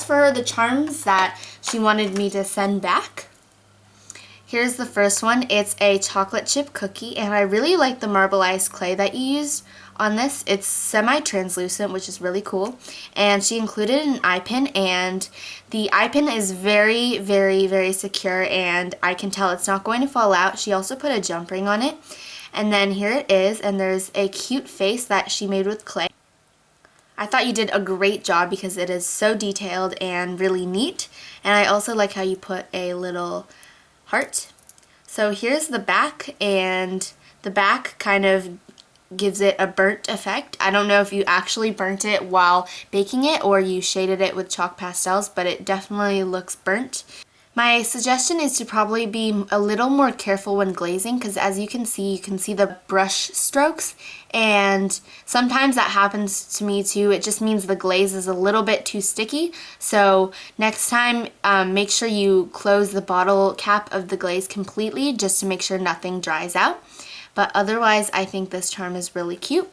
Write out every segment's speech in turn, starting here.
for the charms that she wanted me to send back. Here's the first one. It's a chocolate chip cookie, and I really like the marbleized clay that you used on this. It's semi-translucent, which is really cool. And she included an eye pin, and the eye pin is very, very, very secure, and I can tell it's not going to fall out. She also put a jump ring on it. And then here it is, and there's a cute face that she made with clay. I thought you did a great job because it is so detailed and really neat. And I also like how you put a little heart. So here's the back, and the back kind of gives it a burnt effect. I don't know if you actually burnt it while baking it or you shaded it with chalk pastels, but it definitely looks burnt. My suggestion is to probably be a little more careful when glazing, because as you can see the brush strokes, and sometimes that happens to me too. It just means the glaze is a little bit too sticky. So next time, make sure you close the bottle cap of the glaze completely just to make sure nothing dries out. But otherwise, I think this charm is really cute.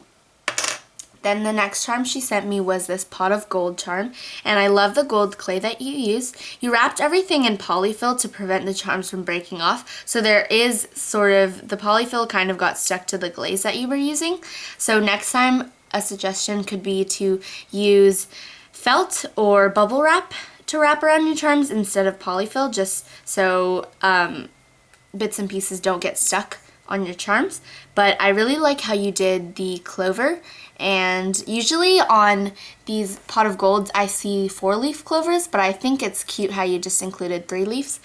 Then the next charm she sent me was this pot of gold charm, and I love the gold clay that you used. You wrapped everything in polyfill to prevent the charms from breaking off, so there is sort of, the polyfill kind of got stuck to the glaze that you were using. So next time, a suggestion could be to use felt or bubble wrap to wrap around your charms instead of polyfill, just so bits and pieces don't get stuck on your charms. But I really like how you did the clover, and usually on these pot of golds I see 4-leaf clovers, but I think it's cute how you just included 3 leaves.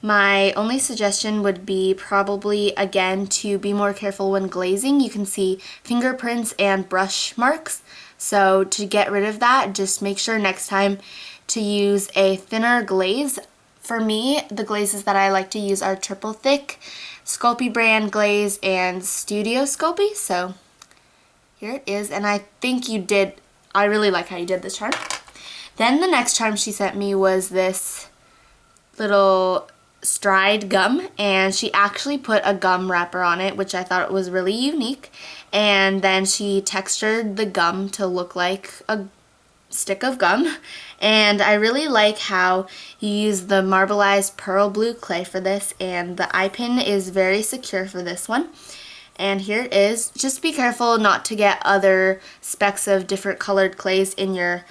My only suggestion would be probably, again, to be more careful when glazing. You can see fingerprints and brush marks, so to get rid of that, just make sure next time to use a thinner glaze. For me, the glazes that I like to use are triple thick, Sculpey brand glaze, and Studio Sculpey. So here it is, and I think you did, I really like how you did this charm. Then the next charm she sent me was this little stride gum, and she actually put a gum wrapper on it, which I thought was really unique. And then she textured the gum to look like a stick of gum, and I really like how you use the marbleized pearl blue clay for this, and the eye pin is very secure for this one. And here it is. Just be careful not to get other specks of different colored clays in your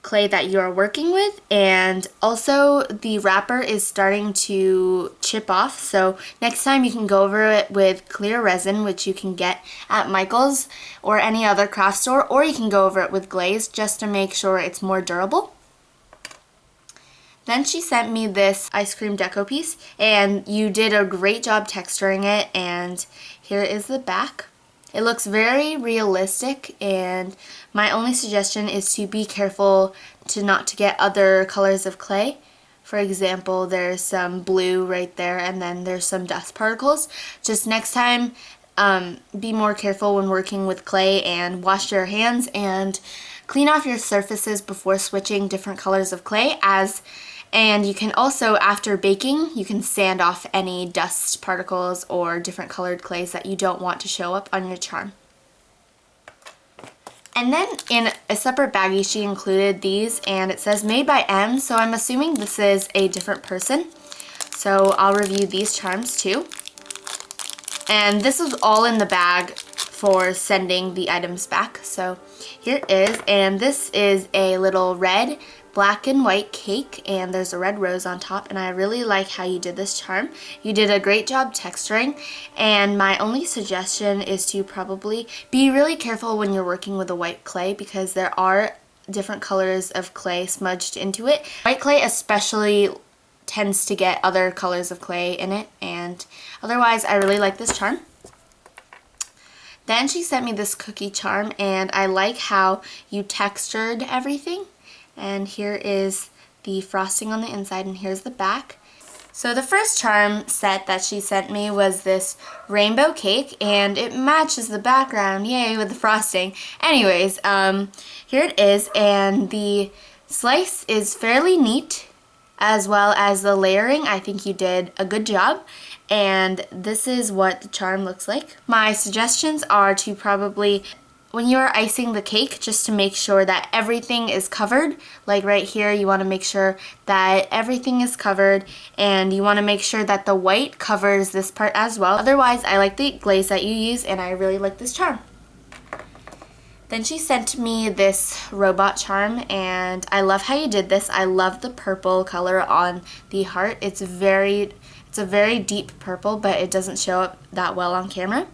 clay that you are working with, and also the wrapper is starting to chip off, so next time you can go over it with clear resin, which you can get at Michael's or any other craft store, or you can go over it with glaze just to make sure it's more durable. Then she sent me this ice cream deco piece, and you did a great job texturing it, and here is the back. It looks very realistic, and my only suggestion is to be careful not to get other colors of clay. For example, there's some blue right there, and then there's some dust particles. Just next time, be more careful when working with clay, and wash your hands and clean off your surfaces before switching different colors of clay. And you can also, after baking, you can sand off any dust particles or different colored clays that you don't want to show up on your charm. And then in a separate baggie she included these, and it says made by M, so I'm assuming this is a different person. So I'll review these charms too. And this was all in the bag for sending the items back. So here it is, and this is a little red, black and white cake, and there's a red rose on top, and I really like how you did this charm. You did a great job texturing, and my only suggestion is to probably be really careful when you're working with a white clay, because there are different colors of clay smudged into it. White clay especially tends to get other colors of clay in it, and otherwise I really like this charm. Then she sent me this cookie charm, and I like how you textured everything. And here is the frosting on the inside, and here's the back. So the first charm set that she sent me was this rainbow cake, and it matches the background, yay, with the frosting. Anyways, here it is, and the slice is fairly neat, as well as the layering. I think you did a good job, and this is what the charm looks like. My suggestions are to probably when you're icing the cake, just to make sure that everything is covered, like right here, you want to make sure that everything is covered, and you want to make sure that the white covers this part as well. Otherwise, I like the glaze that you use, and I really like this charm. Then she sent me this robot charm, and I love how you did this. I love the purple color on the heart. It's a very deep purple, but it doesn't show up that well on camera.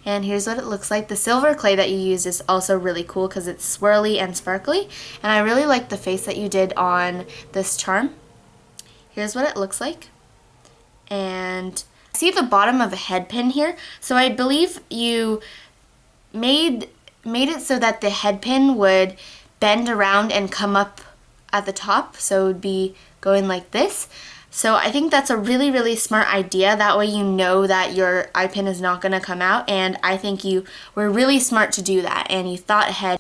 And here's what it looks like. The silver clay that you used is also really cool because it's swirly and sparkly. And I really like the face that you did on this charm. Here's what it looks like. And I see the bottom of a head pin here. So I believe you made it so that the head pin would bend around and come up at the top. So it would be going like this. So I think that's a really, really smart idea. That way you know that your eye pin is not going to come out, and I think you were really smart to do that, and you thought ahead.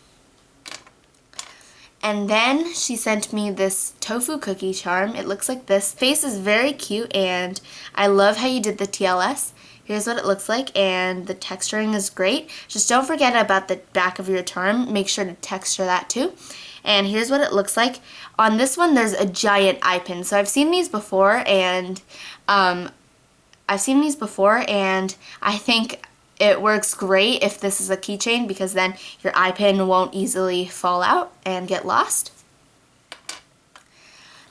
And then she sent me this tofu cookie charm. It looks like this. Face is very cute, and I love how you did the TLS. Here's what it looks like, and the texturing is great. Just don't forget about the back of your charm. Make sure to texture that too. And here's what it looks like. On this one, there's a giant eye pin. So I've seen these before, and I think it works great if this is a keychain, because then your eye pin won't easily fall out and get lost.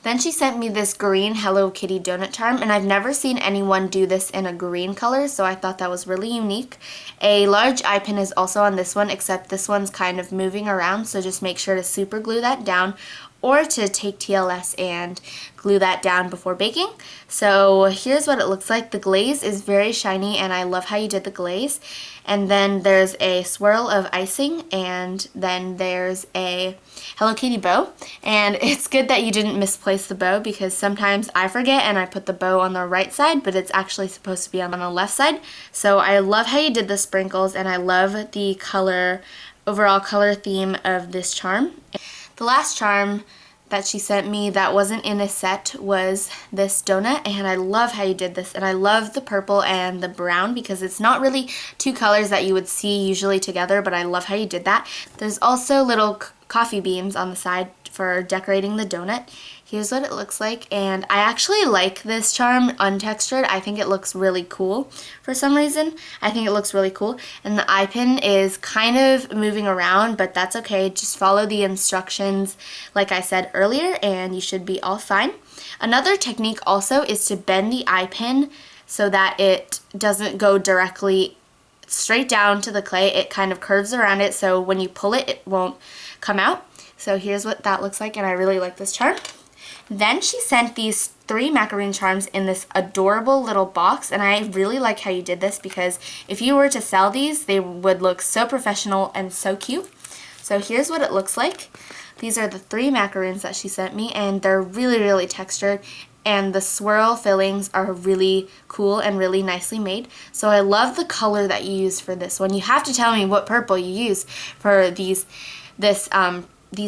Then she sent me this green Hello Kitty donut charm, and I've never seen anyone do this in a green color, so I thought that was really unique. A large eye pin is also on this one, except this one's kind of moving around, so just make sure to super glue that down, or to take TLS and glue that down before baking. So here's what it looks like. The glaze is very shiny, and I love how you did the glaze. And then there's a swirl of icing, and then there's a Hello Kitty bow. And it's good that you didn't misplace the bow, because sometimes I forget and I put the bow on the right side, but it's actually supposed to be on the left side. So I love how you did the sprinkles, and I love the overall color theme of this charm. The last charm that she sent me that wasn't in a set was this donut, and I love how you did this, and I love the purple and the brown because it's not really two colors that you would see usually together, but I love how you did that. There's also little coffee beans on the side for decorating the donut. Here's what it looks like, and I actually like this charm untextured. I think it looks really cool for some reason. I think it looks really cool, and the eye pin is kind of moving around, but that's okay. Just follow the instructions like I said earlier, and you should be all fine. Another technique also is to bend the eye pin so that it doesn't go directly straight down to the clay. It kind of curves around it, so when you pull it, it won't come out. So here's what that looks like, and I really like this charm. Then she sent these 3 macaroon charms in this adorable little box, and I really like how you did this because if you were to sell these, they would look so professional and so cute. So here's what it looks like. These are the 3 macaroons that she sent me, and they're really, really textured, and the swirl fillings are really cool and really nicely made. So I love the color that you used for this one. You have to tell me what purple you use for these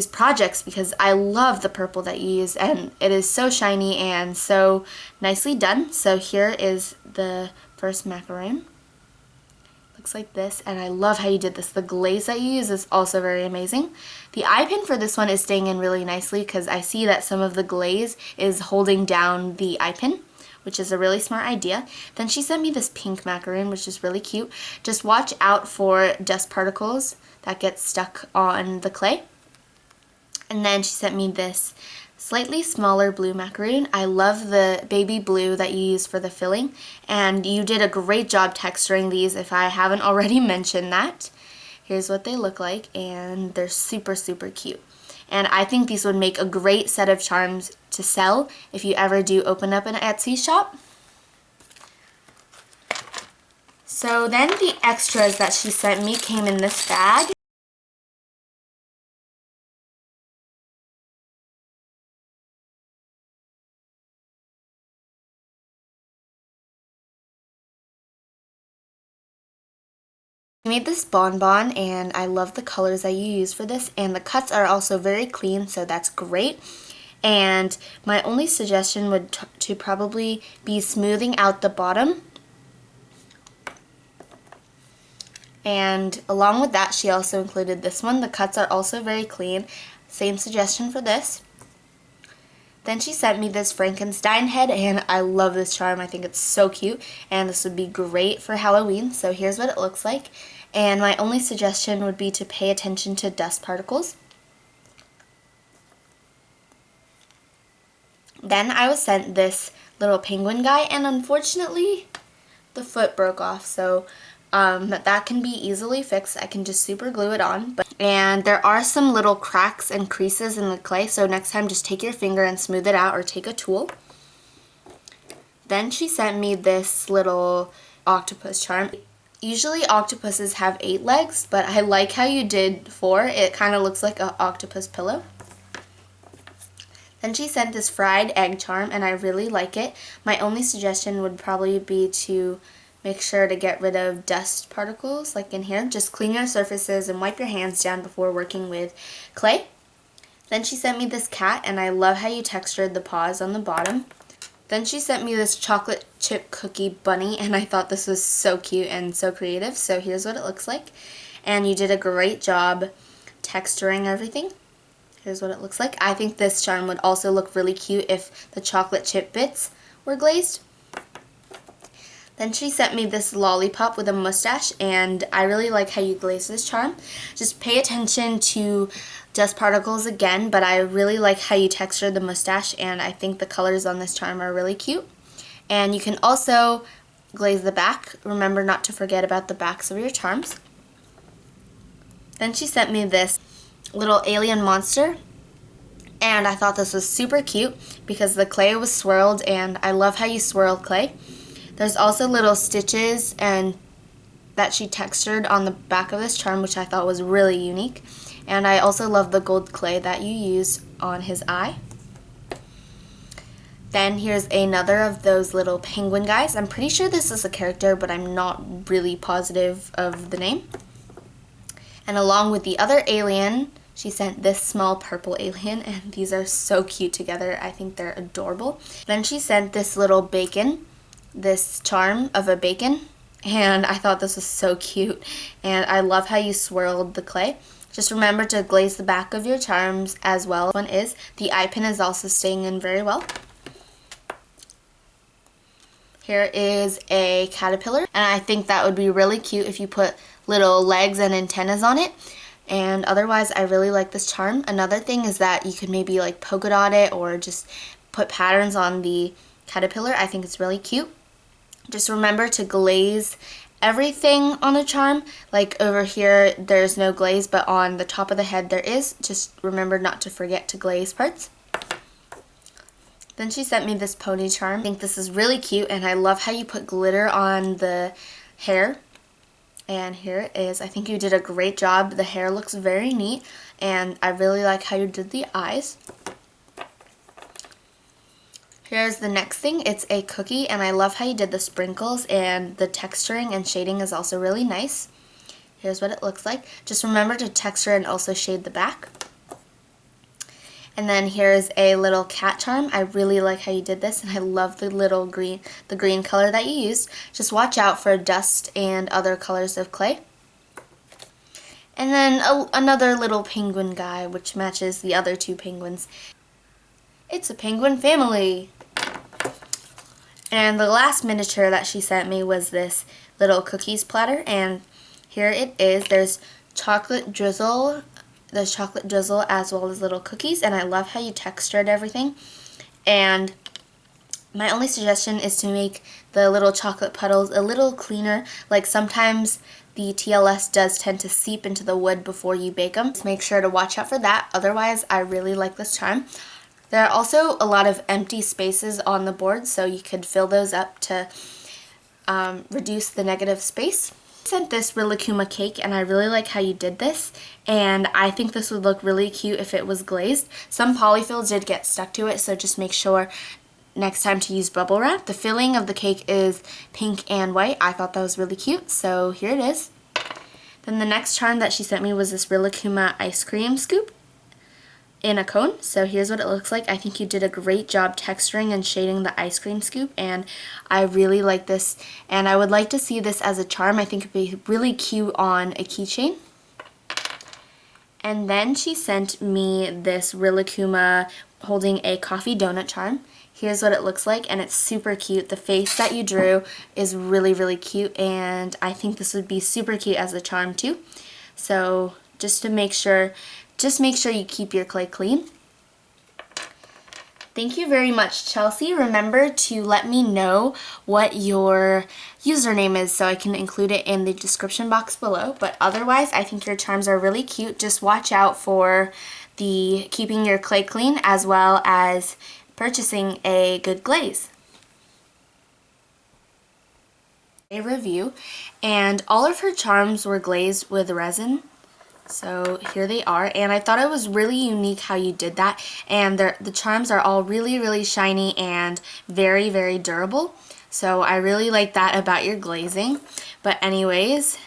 projects, because I love the purple that you use, and it is so shiny and so nicely done. So here is the first macaroon. Looks like this, and I love how you did this. The glaze that you use is also very amazing. The eye pin for this one is staying in really nicely because I see that some of the glaze is holding down the eye pin, which is a really smart idea. Then she sent me this pink macaroon, which is really cute. Just watch out for dust particles that get stuck on the clay. And then she sent me this slightly smaller blue macaroon. I love the baby blue that you use for the filling, and you did a great job texturing these if I haven't already mentioned that. Here's what they look like, and they're super, super cute. And I think these would make a great set of charms to sell if you ever do open up an Etsy shop. So then the extras that she sent me came in this bag. I made this bonbon, and I love the colors that you use for this, and the cuts are also very clean, so that's great. And my only suggestion would to probably be smoothing out the bottom And along with that, she also included this one. The cuts are also very clean. Same suggestion for this. Then she sent me this Frankenstein head, and I love this charm. I think it's so cute, and this would be great for Halloween. So here's what it looks like. And my only suggestion would be to pay attention to dust particles. Then I was sent this little penguin guy, and unfortunately the foot broke off, so that can be easily fixed. I can just super glue it on. And there are some little cracks and creases in the clay, so next time just take your finger and smooth it out, or take a tool. Then she sent me this little octopus charm. Usually octopuses have 8 legs, but I like how you did 4. It kind of looks like an octopus pillow. Then she sent this fried egg charm, and I really like it. My only suggestion would probably be to make sure to get rid of dust particles like in here. Just clean your surfaces and wipe your hands down before working with clay. Then she sent me this cat, and I love how you textured the paws on the bottom. Then she sent me this chocolate chip cookie bunny, and I thought this was so cute and so creative. So here's what it looks like. And you did a great job texturing everything. Here's what it looks like. I think this charm would also look really cute if the chocolate chip bits were glazed. Then she sent me this lollipop with a mustache, and I really like how you glaze this charm. Just pay attention to dust particles again, but I really like how you textured the mustache, and I think the colors on this charm are really cute. And you can also glaze the back. Remember not to forget about the backs of your charms. Then she sent me this little alien monster, and I thought this was super cute because the clay was swirled, and I love how you swirl clay. There's also little stitches and that she textured on the back of this charm, which I thought was really unique. And I also love the gold clay that you use on his eye. Then here's another of those little penguin guys. I'm pretty sure this is a character, but I'm not really positive of the name. And along with the other alien, she sent this small purple alien, and these are so cute together. I think they're adorable. Then she sent this little bacon, this charm of a bacon, and I thought this was so cute, and I love how you swirled the clay. Just remember to glaze the back of your charms as well. One is the eye pin is also staying in very well. Here is a caterpillar, and I think that would be really cute if you put little legs and antennas on it. And otherwise, I really like this charm. Another thing is that you could maybe like polka dot it or just put patterns on the caterpillar. I think it's really cute. Just remember to glaze everything on the charm. Like over here, there's no glaze, but on the top of the head there is. Just remember not to forget to glaze parts. Then she sent me this pony charm. I think this is really cute, and I love how you put glitter on the hair. And here it is. I think you did a great job. The hair looks very neat, and I really like how you did the eyes. Here's the next thing. It's a cookie, and I love how you did the sprinkles, and the texturing and shading is also really nice. Here's what it looks like. Just remember to texture and also shade the back. And then here's a little cat charm. I really like how you did this, and I love the little green color that you used. Just watch out for dust and other colors of clay. And then another little penguin guy, which matches the other 2 penguins. It's a penguin family. And the last miniature that she sent me was this little cookies platter, and here it is. There's chocolate drizzle. There's chocolate drizzle as well as little cookies, and I love how you textured everything. And my only suggestion is to make the little chocolate puddles a little cleaner. Like sometimes the TLS does tend to seep into the wood before you bake them. Just make sure to watch out for that. Otherwise, I really like this charm. There are also a lot of empty spaces on the board, so you could fill those up to reduce the negative space. I sent this Rilakkuma cake, and I really like how you did this, and I think this would look really cute if it was glazed. Some polyfills did get stuck to it, so just make sure next time to use bubble wrap. The filling of the cake is pink and white. I thought that was really cute, so here it is. Then the next charm that she sent me was this Rilakkuma ice cream scoop. in a cone. So here's what it looks like. I think you did a great job texturing and shading the ice cream scoop, and I really like this, and I would like to see this as a charm. I think it'd be really cute on a keychain. And then she sent me this Rilakkuma holding a coffee donut charm. Here's what it looks like, and it's super cute. The face that you drew is really, really cute, and I think this would be super cute as a charm too. So just make sure you keep your clay clean. Thank you very much, Chelsea. Remember to let me know what your username is so I can include it in the description box below. But otherwise, I think your charms are really cute. Just watch out for the keeping your clay clean as well as purchasing a good glaze. A review, and all of her charms were glazed with resin. So here they are, and I thought it was really unique how you did that, and the charms are all really, really shiny and very, very durable. So I really like that about your glazing. But anyways,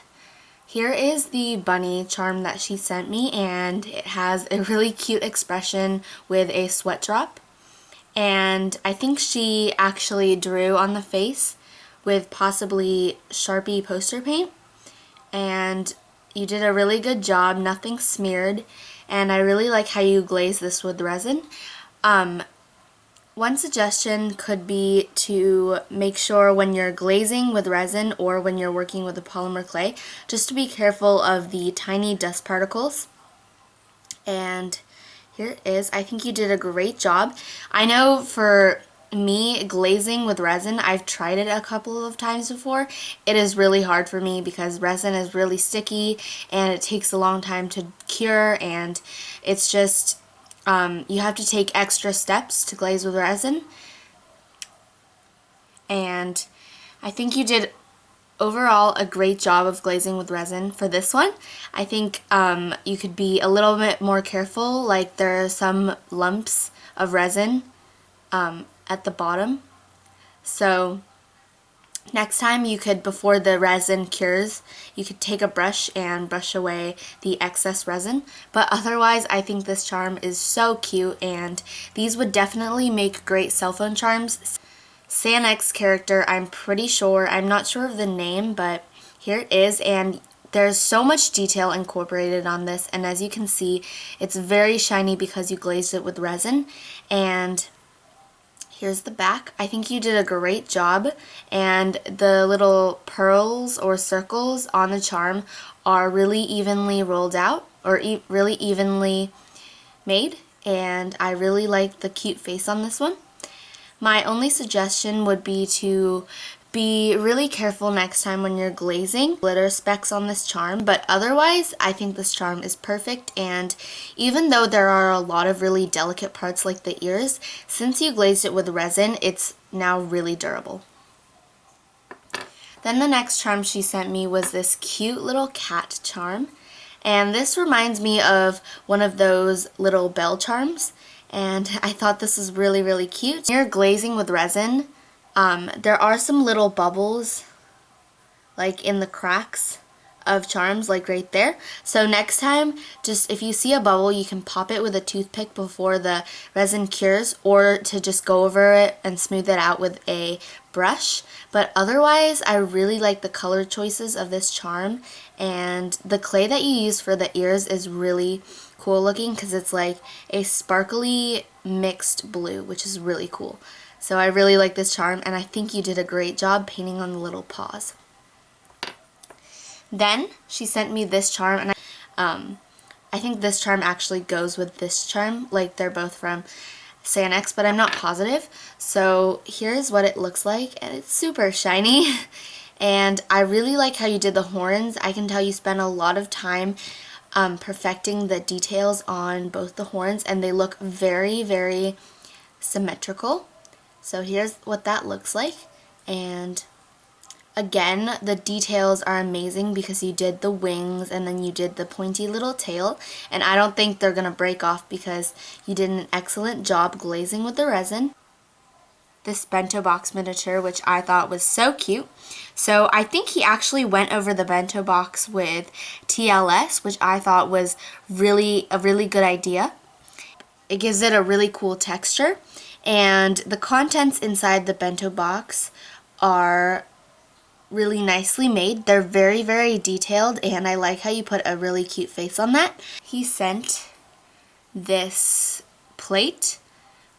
here is the bunny charm that she sent me, and it has a really cute expression with a sweat drop. And I think she actually drew on the face with possibly Sharpie poster paint, and you did a really good job, nothing smeared, and I really like how you glaze this with resin. One suggestion could be to make sure when you're glazing with resin or when you're working with a polymer clay, just to be careful of the tiny dust particles. And here it is. I think you did a great job. I know for me, glazing with resin, I've tried it a couple of times before. It is really hard for me because resin is really sticky and it takes a long time to cure, and it's just you have to take extra steps to glaze with resin. And I think you did overall a great job of glazing with resin for this one. I think you could be a little bit more careful, like there are some lumps of resin at the bottom. So next time you could, before the resin cures, you could take a brush and brush away the excess resin. But otherwise, I think this charm is so cute, and these would definitely make great cell phone charms. Sanx character, I'm pretty sure. I'm not sure of the name, but here it is, and there's so much detail incorporated on this, and as you can see, it's very shiny because you glazed it with resin. And here's the back. I think you did a great job, and the little pearls or circles on the charm are really evenly rolled out, or really evenly made, and I really like the cute face on this one. My only suggestion would be to be really careful next time when you're glazing glitter specks on this charm, but otherwise I think this charm is perfect. And even though there are a lot of really delicate parts like the ears, since you glazed it with resin, it's now really durable. Then the next charm she sent me was this cute little cat charm, and this reminds me of one of those little bell charms, and I thought this was really, really cute. When you're glazing with resin, there are some little bubbles like in the cracks of charms, like right there. So next time, just if you see a bubble, you can pop it with a toothpick before the resin cures, or to just go over it and smooth it out with a brush. But otherwise, I really like the color choices of this charm, and the clay that you use for the ears is really cool looking because it's like a sparkly mixed blue, which is really cool. So I really like this charm, and I think you did a great job painting on the little paws. Then she sent me this charm, and I think this charm actually goes with this charm, like they're both from Sanx, but I'm not positive. So here's what it looks like, and it's super shiny. And I really like how you did the horns. I can tell you spent a lot of time perfecting the details on both the horns, and they look very, very symmetrical. So here's what that looks like, and again, the details are amazing because you did the wings and then you did the pointy little tail, and I don't think they're gonna break off because you did an excellent job glazing with the resin. This bento box miniature, which I thought was so cute. So I think he actually went over the bento box with TLS, which I thought was a really good idea. it gives it a really cool texture. And the contents inside the bento box are really nicely made. They're very, very detailed, and I like how you put a really cute face on that. He sent this plate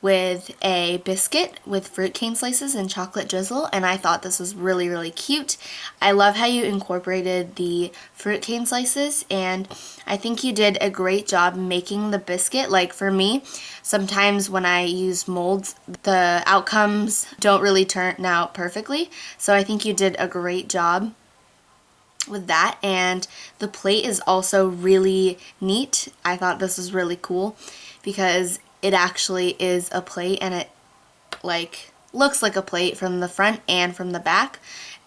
with a biscuit with fruit cane slices and chocolate drizzle, and I thought this was really, really cute. I love how you incorporated the fruit cane slices, and I think you did a great job making the biscuit. Like for me, sometimes when I use molds, the outcomes don't really turn out perfectly, so I think you did a great job with that. And the plate is also really neat. I thought this was really cool because it actually is a plate, and it like looks like a plate from the front and from the back,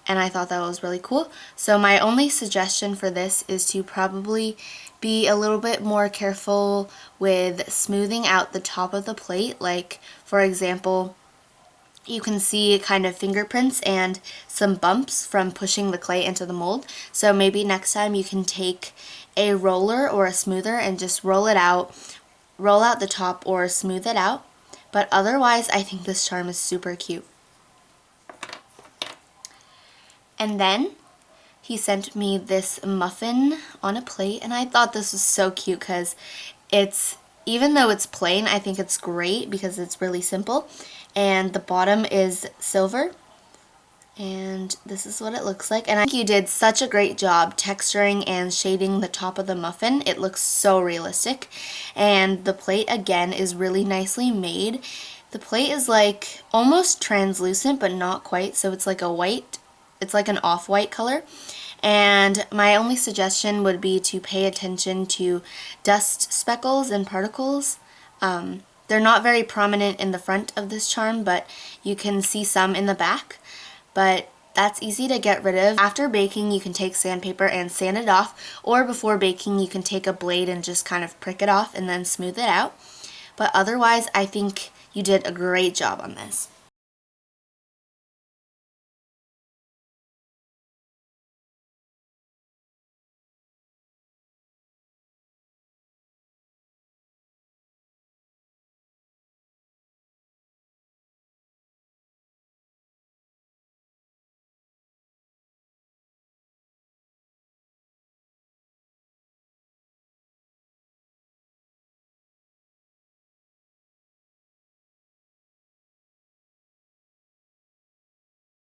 and I thought that was really cool. So my only suggestion for this is to probably be a little bit more careful with smoothing out the top of the plate. Like for example, you can see kind of fingerprints and some bumps from pushing the clay into the mold. So maybe next time you can take a roller or a smoother and just roll out the top or smooth it out. But otherwise, I think this charm is super cute. And then he sent me this muffin on a plate, and I thought this was so cute because even though it's plain, I think it's great because it's really simple. And the bottom is silver, and this is what it looks like. And I think you did such a great job texturing and shading the top of the muffin. It looks so realistic. And the plate again is really nicely made. The plate is like almost translucent but not quite, so it's like an off-white color. And my only suggestion would be to pay attention to dust speckles and particles. They're not very prominent in the front of this charm, but you can see some in the back. But that's easy to get rid of. After baking, you can take sandpaper and sand it off, or before baking, you can take a blade and just kind of prick it off and then smooth it out. But otherwise, I think you did a great job on this.